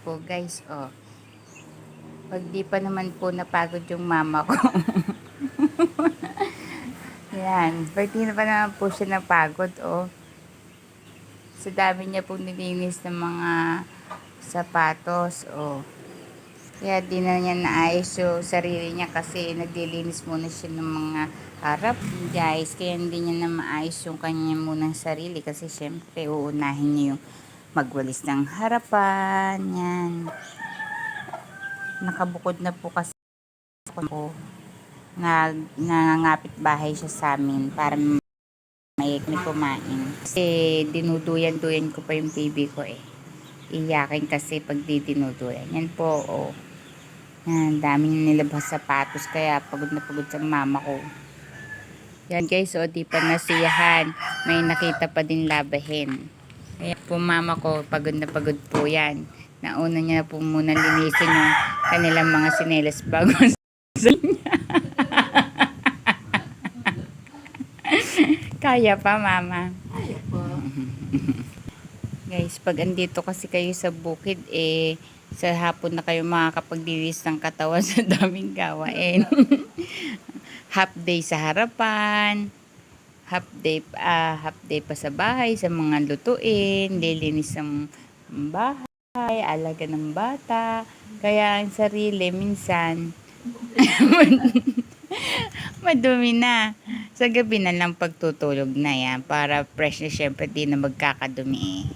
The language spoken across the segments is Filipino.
Po guys, pag di pa naman po napagod yung mama ko. Yan, pag di na pa naman po siya napagod, sa dami niya pong nilinis ng mga sapatos, kaya di na niya naayos yung sarili niya kasi naglilinis muna siya ng mga harap, guys. Kaya hindi niya na maayos yung kanya munang sarili kasi syempre uunahin niya yung magwalis ng harapan, yan. Nakabukod na po kasi ako, nangangapit bahay siya sa amin para may kumain. Kasi dinuduyan-duyan ko pa yung baby ko Iyakin kasi pag di dinuduyan. Yan po, Yan, daming nilabas sapatos kaya pagod na pagod sa mama ko. Yan guys, di pa nasiyahan. May nakita pa din labahin. Kaya po mama ko, pagod na pagod po yan. Nauna niya na po muna linisin yung kanilang mga sinelas bago kaya pa mama. Guys, pag andito kasi kayo sa bukid, sa hapon na kayo makakapaglinis ng katawan sa daming gawain. Half day sa harapan, half day pa sa bahay, sa mga lutuin, lilinis ng bahay, alaga ng bata. Kaya ang sarili, minsan, madumi na. Sa gabi na lang pagtutulog na yan, para fresh na syempre di na magkakadumi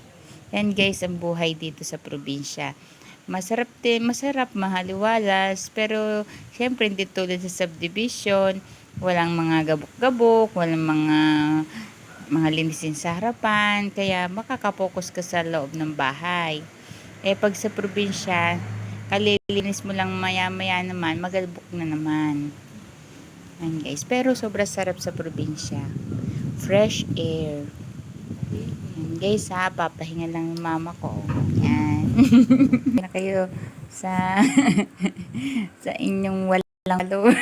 Yan guys, ang buhay dito sa probinsya. Masarap din, masarap, mahaliwalas, pero syempre hindi tulad sa subdivision, walang mga gabok-gabok, walang mga linisin sa harapan, kaya makakapokus ka sa loob ng bahay. Pag sa probinsya, kalilinis mo lang maya-maya naman, magalbok na naman. Yan guys, pero sobrang sarap sa probinsya. Fresh air. Yan guys papahinga lang yung mama ko. Yan. Na kayo sa sa inyong walang valor.